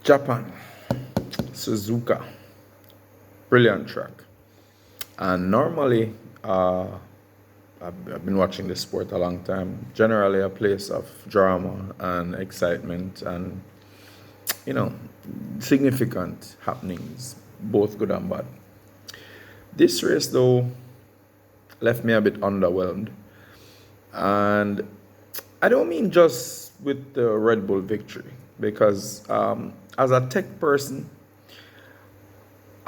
Japan, Suzuka, brilliant track. And normally, I've been watching this sport a long time. Generally, a place of drama and excitement and, you know, significant happenings, both good and bad. This race, though, left me a bit underwhelmed. And I don't mean just with the Red Bull victory, because as a tech person,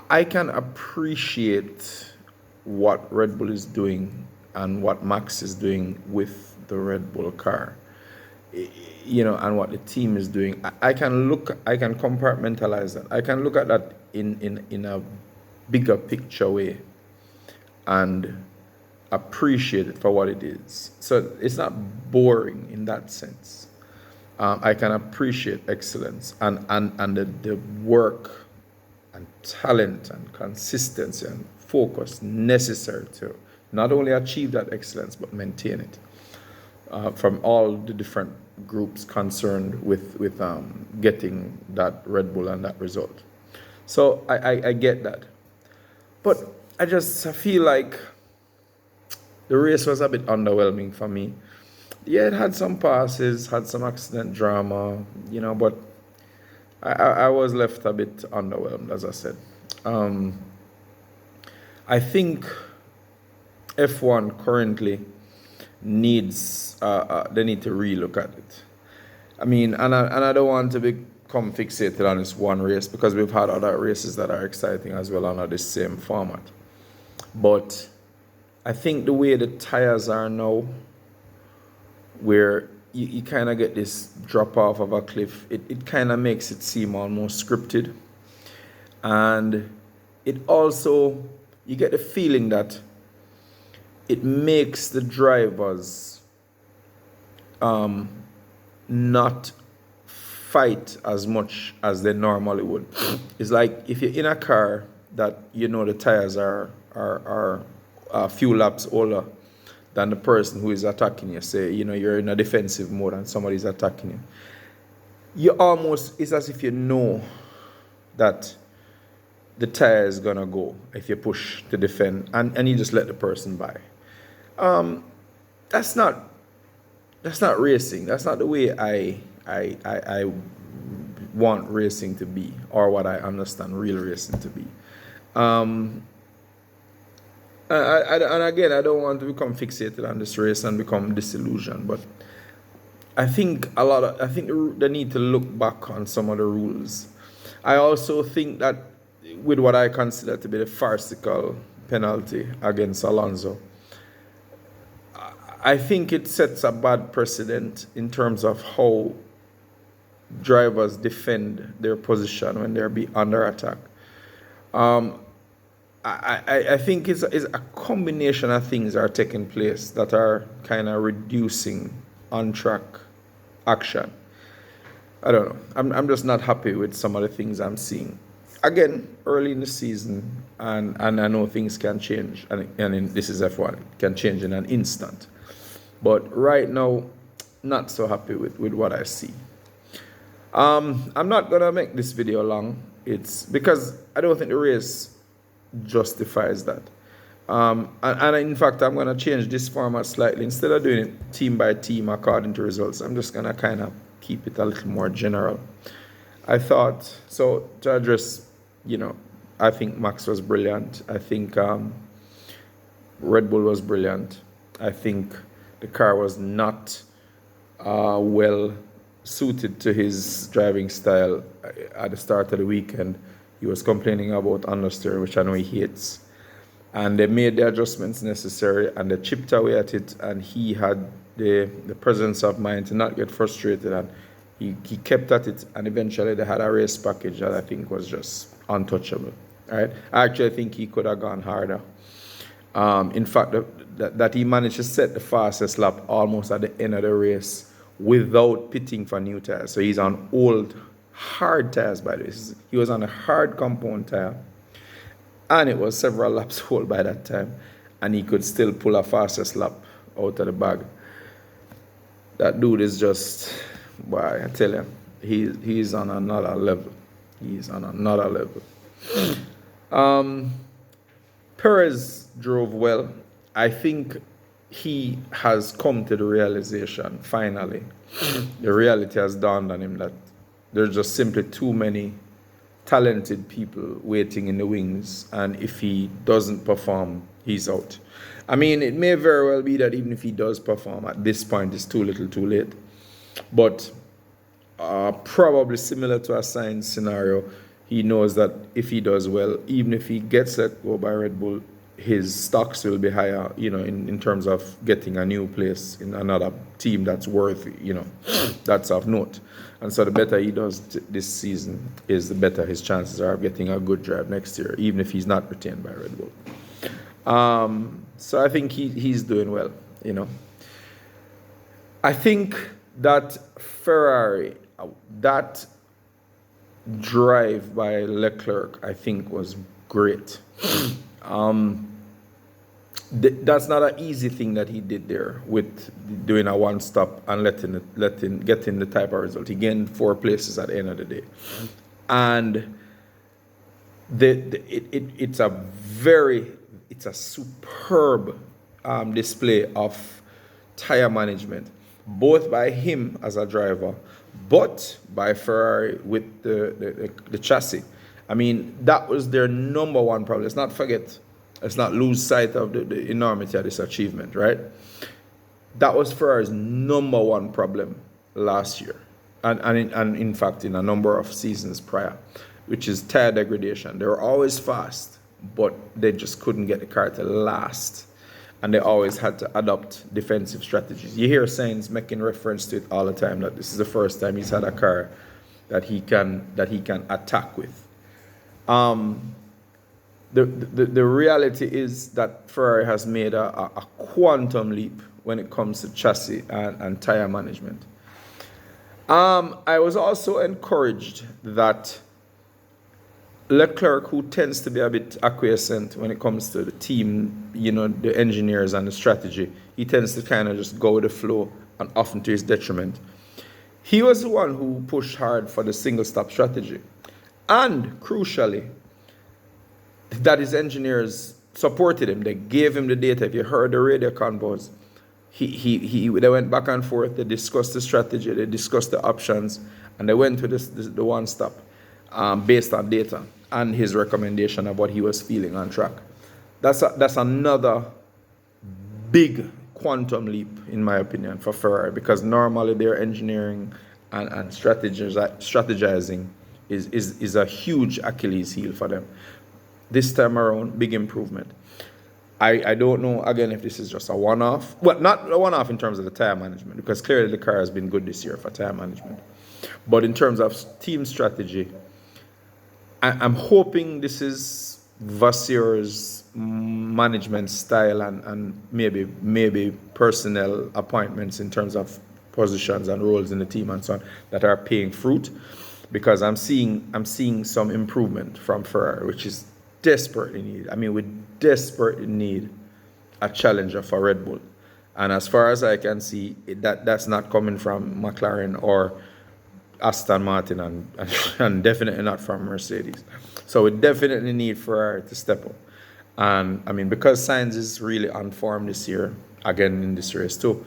I can appreciate what Red Bull is doing and what Max is doing with the Red Bull car, and what the team is doing. I can compartmentalize that. I can look at that in a bigger picture way and appreciate it for what it is. So it's not boring in that sense. I can appreciate excellence and the work and talent and consistency and focus necessary to not only achieve that excellence but maintain it, from all the different groups concerned with getting that Red Bull and that result. So I get that, but I feel like the race was a bit underwhelming for me. Yeah, it had some passes, had some accident drama, but I was left a bit underwhelmed, as I said. I think F1 currently needs, they need to relook at it. I mean, and I don't want to become fixated on this one race, because we've had other races that are exciting as well under this same format. But I think the way the tires are now, where you kind of get this drop off of a cliff, it kind of makes it seem almost scripted. And it also, you get the feeling that it makes the drivers not fight as much as they normally would. It's like if you're in a car that the tires are a few laps older than the person who is attacking you. Say, you're in a defensive mode and somebody's attacking you. It's as if you know that the tire is gonna go if you push to defend, and you just let the person by. That's not racing. That's not the way I want racing to be, or what I understand real racing to be. And again, I don't want to become fixated on this race and become disillusioned, but I think they need to look back on some of the rules. I also think that with what I consider to be the farcical penalty against Alonso, I think it sets a bad precedent in terms of how drivers defend their position when they're under attack. I think it's a combination of things are taking place that are kind of reducing on-track action. I don't know. I'm just not happy with some of the things I'm seeing. Again, early in the season, and I know things can change, and this is F1, it can change in an instant. But right now, not so happy with what I see. I'm not going to make this video long. It's because I don't think the race justifies that. And in fact, I'm going to change this format slightly. Instead of doing it team by team according to results, I'm just going to kind of keep it a little more general. I thought, so to address, I think Max was brilliant. I think Red Bull was brilliant. I think the car was not well suited to his driving style at the start of the weekend. He was complaining about understeer, which I know he hates. And they made the adjustments necessary, and they chipped away at it, and he had the presence of mind to not get frustrated, and he kept at it, and eventually they had a race package that I think was just untouchable. Right? I actually think he could have gone harder. In fact, that he managed to set the fastest lap almost at the end of the race without pitting for new tires. So he's on old, hard tires, by the way. He was on a hard compound tire, and it was several laps old by that time, and he could still pull a fastest lap out of the bag. That dude is just, boy, I tell you, he's on another level. He's on another level. Um, Perez drove well. I think he has come to the realization finally. The reality has dawned on him that there's just simply too many talented people waiting in the wings, and if he doesn't perform, he's out. I mean, it may very well be that even if he does perform at this point, it's too little, too late. But probably similar to a Sainz scenario, he knows that if he does well, even if he gets let go by Red Bull, his stocks will be higher, in terms of getting a new place in another team that's worthy, that's of note. And so the better he does this season is the better his chances are of getting a good drive next year, even if he's not retained by Red Bull. So I think he's doing well, I think that Ferrari, that drive by Leclerc, I think was great. That's not an easy thing that he did there with doing a one stop and getting the type of result. He gained 4 places at the end of the day, and it's a superb display of tire management, both by him as a driver, but by Ferrari with the chassis. I mean, that was their number one problem. Let's not lose sight of the enormity of this achievement, right? That was Ferrari's number one problem last year, and in fact in a number of seasons prior, which is tire degradation. They were always fast, but they just couldn't get the car to last, and they always had to adopt defensive strategies. You hear Sainz making reference to it all the time, that this is the first time he's had a car that he can attack with. The reality is that Ferrari has made a quantum leap when it comes to chassis and tire management. I was also encouraged that Leclerc, who tends to be a bit acquiescent when it comes to the team, the engineers and the strategy, he tends to kind of just go with the flow, and often to his detriment. He was the one who pushed hard for the single stop strategy. And crucially, that his engineers supported him. They gave him the data. If you heard the radio convos, they went back and forth. They discussed the strategy. They discussed the options, and they went to the one stop based on data and his recommendation of what he was feeling on track. That's another big quantum leap, in my opinion, for Ferrari, because normally their engineering and strategizing is a huge Achilles heel for them. This time around, big improvement. I don't know, again, if this is just a one-off. Well, not a one-off in terms of the tire management, because clearly the car has been good this year for tire management. But in terms of team strategy, I'm hoping this is Vassir's management style and maybe personnel appointments in terms of positions and roles in the team and so on that are paying fruit, because I'm seeing some improvement from Ferrari, which is desperately needed. I mean, we desperately need a challenger for Red Bull, and as far as I can see, that's not coming from McLaren or Aston Martin, and definitely not from Mercedes. So we definitely need Ferrari to step up. And I mean, because Sainz is really on form this year, again in this race too,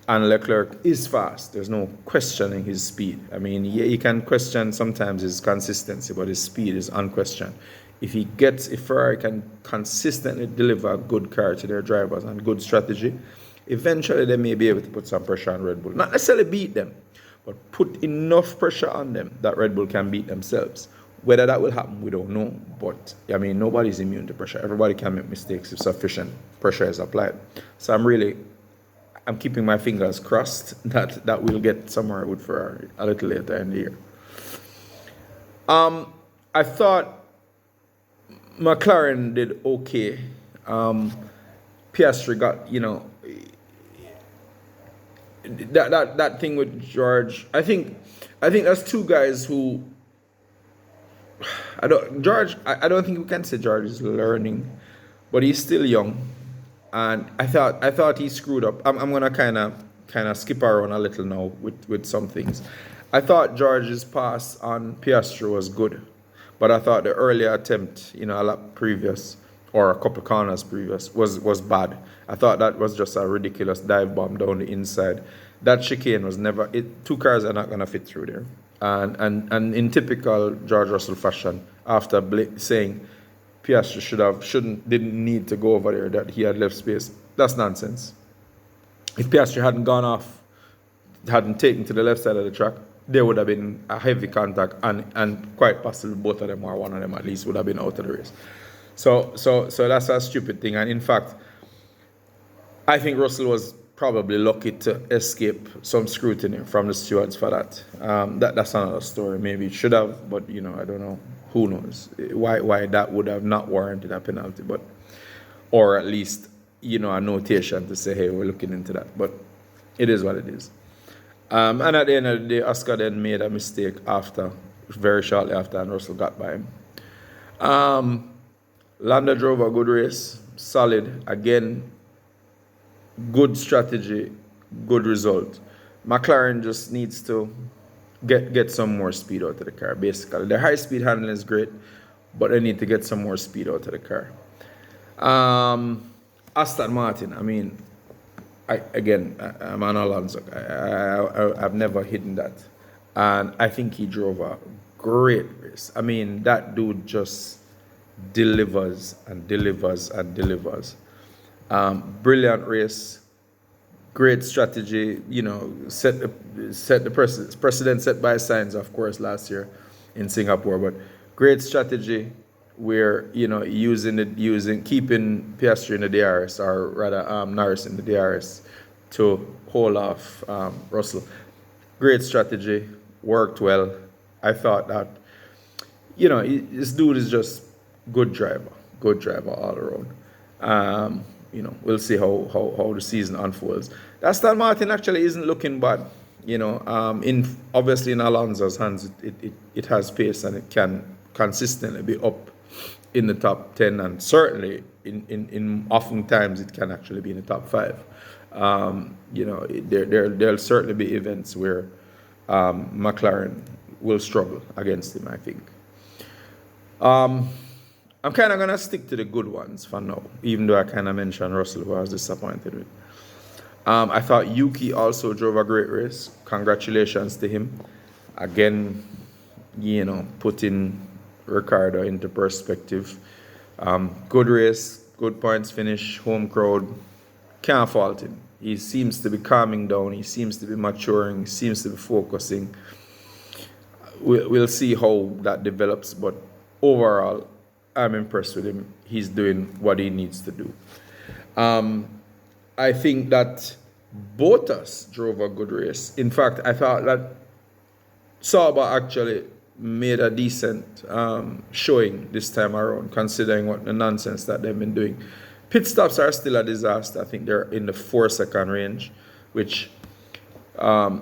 and Leclerc is fast. There's no questioning his speed. I mean, you can question sometimes his consistency, but his speed is unquestioned. If Ferrari can consistently deliver a good car to their drivers and good strategy, eventually they may be able to put some pressure on Red Bull. Not necessarily beat them, but put enough pressure on them that Red Bull can beat themselves. Whether that will happen, we don't know. But, I mean, nobody's immune to pressure. Everybody can make mistakes if sufficient pressure is applied. So I'm keeping my fingers crossed that we'll get somewhere with Ferrari a little later in the year. I thought McLaren did okay. Piastri got, that thing with George. I think that's two guys who I don't think we can say George is learning, but he's still young, and I thought he screwed up. I'm gonna kind of skip around a little now with some things. I thought George's pass on Piastri was good. But I thought the earlier attempt, a lap previous or a couple corners previous was bad. I thought that was just a ridiculous dive bomb down the inside. That chicane was never. Two cars are not gonna fit through there. And in typical George Russell fashion, after saying Piastri didn't need to go over there, that he had left space, that's nonsense. If Piastri hadn't taken to the left side of the track, there would have been a heavy contact, and quite possibly both of them, or one of them at least, would have been out of the race. So that's a stupid thing. And in fact, I think Russell was probably lucky to escape some scrutiny from the stewards for that. That's another story. Maybe it should have, but I don't know. Who knows why that would have not warranted a penalty, but or at least a notation to say, hey, we're looking into that. But it is what it is. And at the end of the day, Oscar then made a mistake very shortly after, and Russell got by him. Landa drove a good race, solid. Again, good strategy, good result. McLaren just needs to get some more speed out of the car, basically. Their high-speed handling is great, but they need to get some more speed out of the car. Aston Martin, I'm an Alonso. I've never hidden that. And I think he drove a great race. That dude just delivers and delivers and delivers. Brilliant race, great strategy. Set the precedent set by Sainz, of course, last year in Singapore. But great strategy where keeping Piastri in the DRS, or rather Norris in the DRS, to hold off Russell. Great strategy, worked well. I thought that this dude is just good driver all around. We'll see how the season unfolds. Aston Martin actually isn't looking bad. Obviously in Alonso's hands, it has pace, and it can consistently be up in the top 10, and certainly in oftentimes it can actually be in the top 5. There'll certainly be events where McLaren will struggle against him, I think. I'm kind of going to stick to the good ones for now, even though I kind of mentioned Russell, who I was disappointed with. I thought Yuki also drove a great race. Congratulations to him. Again, putting Ricardo into perspective. Good race, good points finish, home crowd. Can't fault him. He seems to be calming down. He seems to be maturing. He seems to be focusing. We'll see how that develops, but overall, I'm impressed with him. He's doing what he needs to do. I think that Bottas drove a good race. In fact, I thought that Sauber actually made a decent showing this time around, considering what the nonsense that they've been doing. Pit stops are still a disaster. I think they're in the 4-second range, which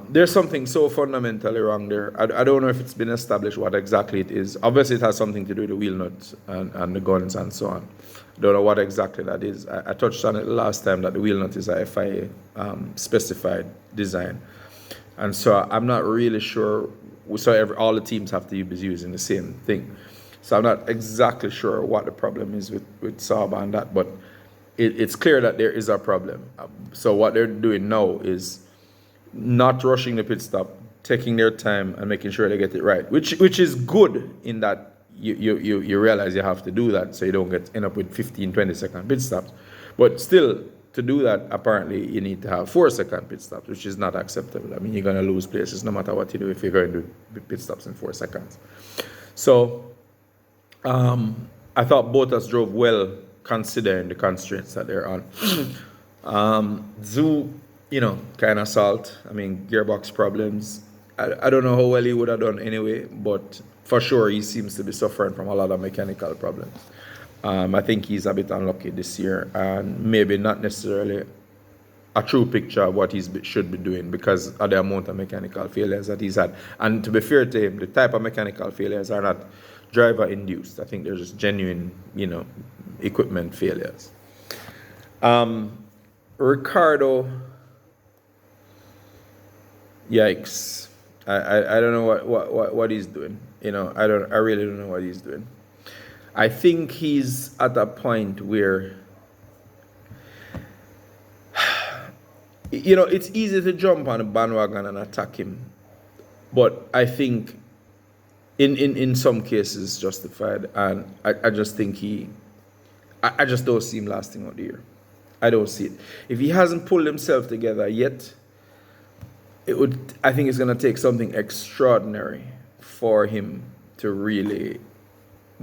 there's something so fundamentally wrong there. I don't know if it's been established what exactly it is. Obviously, it has something to do with the wheel nuts and the guns and so on. I don't know what exactly that is. I touched on it last time that the wheel nut is a FIA specified design. And so I'm not really sure. So all the teams have to be using the same thing. So I'm not exactly sure what the problem is with Sauber and that, but it's clear that there is a problem. So what they're doing now is not rushing the pit stop, taking their time and making sure they get it right, which is good in that you realize you have to do that so you don't end up with 15-20-second pit stops. But still, to do that, apparently you need to have 4-second pit stops, which is not acceptable. You're going to lose places no matter what you do if you're going to do pit stops in 4 seconds. So I thought Bottas drove well considering the constraints that they're on. Zhu, kind of salt. Gearbox problems. I don't know how well he would have done anyway, but for sure he seems to be suffering from a lot of mechanical problems. I think he's a bit unlucky this year, and maybe not necessarily a true picture of what he should be doing because of the amount of mechanical failures that he's had. And to be fair to him, the type of mechanical failures are not driver-induced. I think they're just genuine, equipment failures. Ricardo, yikes. I don't know what he's doing. I really don't know what he's doing. I think he's at a point where it's easy to jump on a bandwagon and attack him, but I think in some cases justified, and I just think I just don't see him lasting out the year. I don't see it. If he hasn't pulled himself together yet, I think it's gonna take something extraordinary for him to really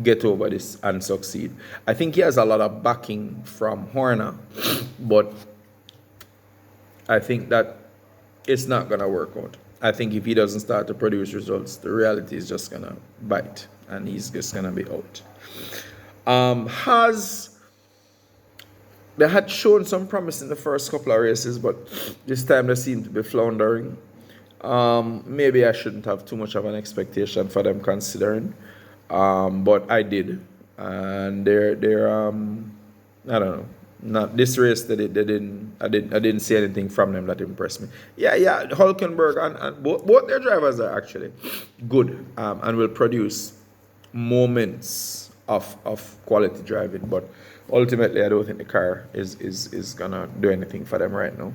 get over this and succeed. I think he has a lot of backing from Horner, but I think that it's not gonna work out. I think if he doesn't start to produce results, the reality is just gonna bite, and he's just gonna be out. They had shown some promise in the first couple of races, but this time they seem to be floundering. Maybe I shouldn't have too much of an expectation for them considering, but I did, and they're I don't know. Not this race I didn't see anything from them that impressed me. Yeah, Hulkenberg and both their drivers are actually good, and will produce moments of quality driving, but ultimately I don't think the car is gonna do anything for them right now.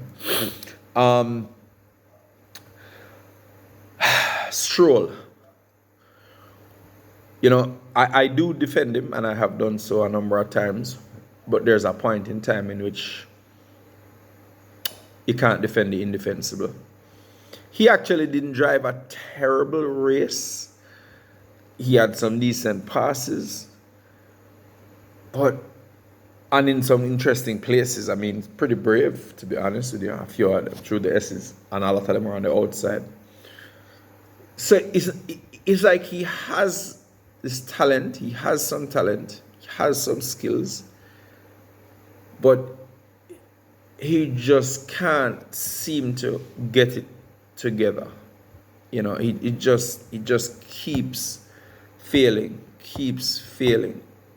Stroll, I do defend him, and I have done so a number of times, but there's a point in time in which you can't defend the indefensible. He actually didn't drive a terrible race. He had some decent passes, and in some interesting places. I mean, pretty brave, to be honest with you. A few of them through the S's, and a lot of them are on the outside. So it's like he has this talent, he has some talent, he has some skills, but he just can't seem to get it together. He just keeps failing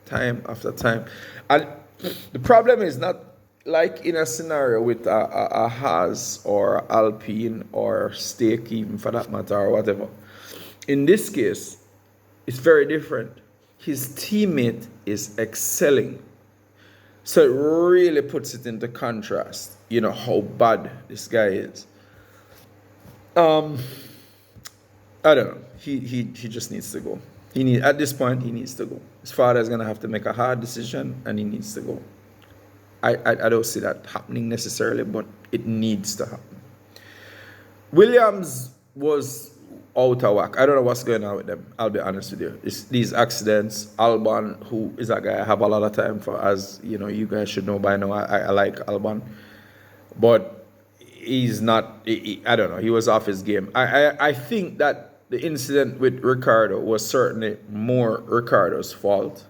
time after time. And the problem is not like in a scenario with a Haas or Alpine or Stake, even for that matter, or whatever. In this case, it's very different. His teammate is excelling. So it really puts it into contrast, how bad this guy is. I don't know. He just needs to go. At this point, he needs to go. His father is gonna have to make a hard decision, and he needs to go. I don't see that happening necessarily, but it needs to happen. Williams was out of whack. I don't know what's going on with them. I'll be honest with you. It's these accidents. Albon, who is a guy I have a lot of time for, as you guys should know by now. I like Albon, but he's not. I don't know. He was off his game. I think that the incident with Ricciardo was certainly more Ricciardo's fault.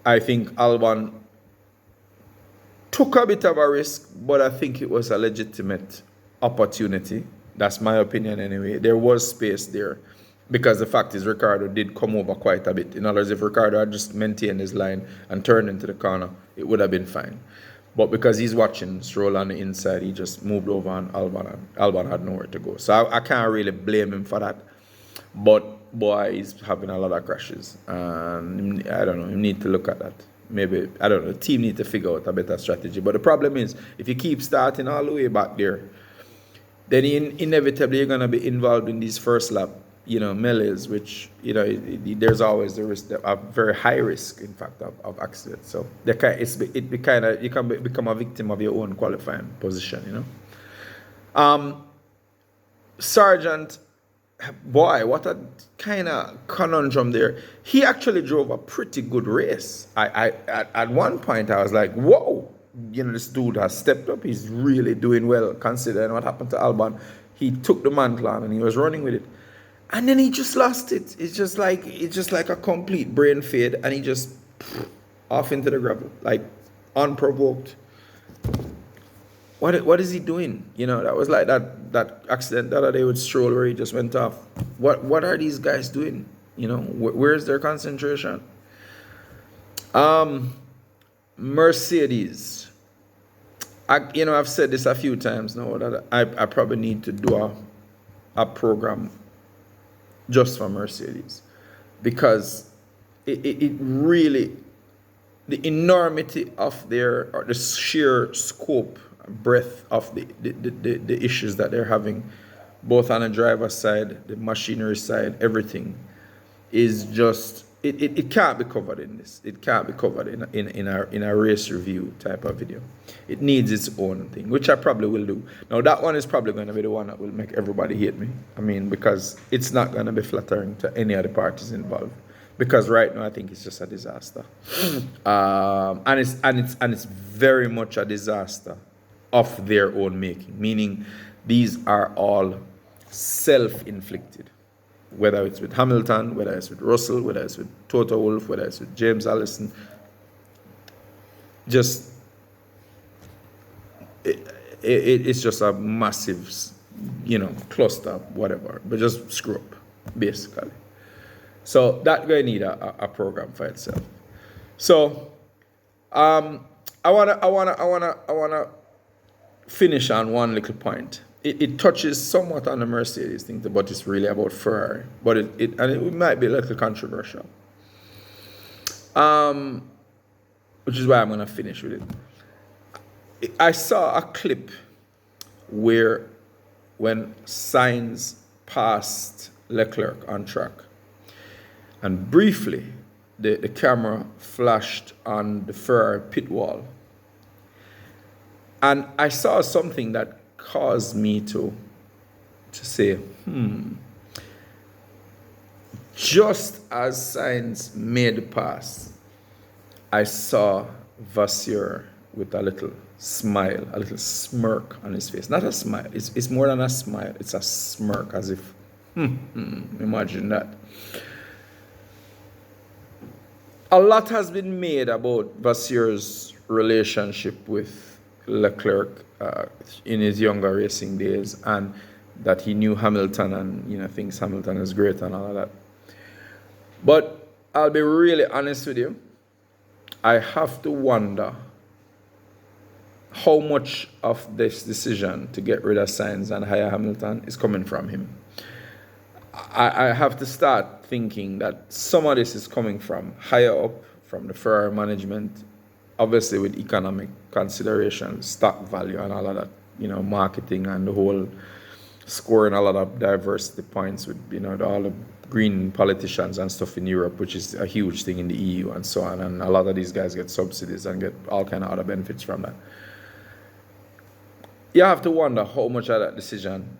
I think Albon took a bit of a risk, but I think it was a legitimate opportunity. That's my opinion anyway. There was space there, because the fact is Ricciardo did come over quite a bit. In other words, if Ricciardo had just maintained his line and turned into the corner, it would have been fine. But because he's watching Stroll on the inside, he just moved over, and Albon had nowhere to go. So I can't really blame him for that. But boy, he's having a lot of crashes, and I don't know. You need to look at that. Maybe, I don't know, the team need to figure out a better strategy. But the problem is, if you keep starting all the way back there, then inevitably you're going to be involved in these first lap, melees, which, there's always the risk, a very high risk, in fact, of accidents. So you can become a victim of your own qualifying position, Sargent, boy, what a kind of conundrum there. He actually drove a pretty good race. At one point I was like, whoa, this dude has stepped up. He's really doing well considering what happened to Albon. He took the mantle on and he was running with it, and then he just lost it. It's just like a complete brain fade, and he just off into the gravel, like unprovoked. What is he doing? That was like that accident the other day with Stroll where he just went off. What are these guys doing? Where's their concentration? Mercedes. I've said this a few times now that I probably need to do a program just for Mercedes, because it really, the enormity of their, or the sheer scope, breadth of the issues that they're having, both on the driver's side, the machinery side, everything is just, it can't be covered in this. It can't be covered in a race review type of video. It needs its own thing, which I probably will do. Now that one is probably going to be the one that will make everybody hate me. I mean, because it's not going to be flattering to any of the parties involved. Because right now I think it's just a disaster, and it's very much a disaster of their own making. Meaning, these are all self-inflicted. Whether it's with Hamilton, whether it's with Russell, whether it's with Toto Wolff, whether it's with James Allison, just it's just a massive, cluster, whatever. But just screw up, basically. So that going to need a program for itself. So I wanna finish on one little point. It touches somewhat on the Mercedes thing, but it's really about Ferrari. But it might be a little controversial. Which is why I'm gonna finish with it. I saw a clip where when Sainz passed Leclerc on track, and briefly, the camera flashed on the Ferrari pit wall. And I saw something that caused me to say, Just as Sainz made the pass, I saw Vasseur with a little smile, a little smirk on his face. Not a smile, it's more than a smile, it's a smirk, as if, imagine that. A lot has been made about Vasseur's relationship with Leclerc in his younger racing days, and that he knew Hamilton and thinks Hamilton is great and all of that. But I'll be really honest with you, I have to wonder how much of this decision to get rid of Sainz and hire Hamilton is coming from him. I have to start thinking that some of this is coming from higher up, from the Ferrari management, obviously with economic considerations, stock value and all of that, marketing and the whole scoring a lot of diversity points with, all the green politicians and stuff in Europe, which is a huge thing in the EU and so on. And a lot of these guys get subsidies and get all kind of other benefits from that. You have to wonder how much of that decision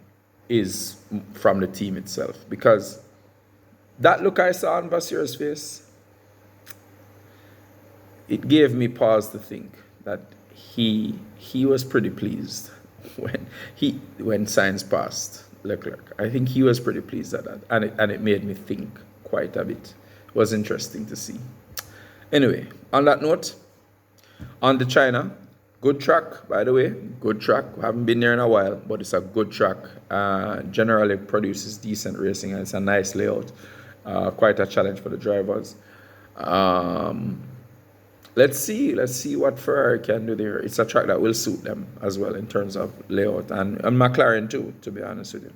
is from the team itself, because that look I saw on Vasseur's face, it gave me pause to think that he was pretty pleased when Sainz passed Leclerc. I think he was pretty pleased at that, and it made me think quite a bit. It was interesting to see. Anyway, on that note, on to China. Good track, by the way. Good track. We haven't been there in a while, but it's a good track. Generally produces decent racing, and it's a nice layout. Quite a challenge for the drivers. Let's see what Ferrari can do there. It's a track that will suit them as well in terms of layout, and McLaren too, to be honest with you.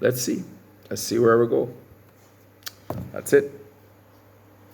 Let's see where we go. That's it.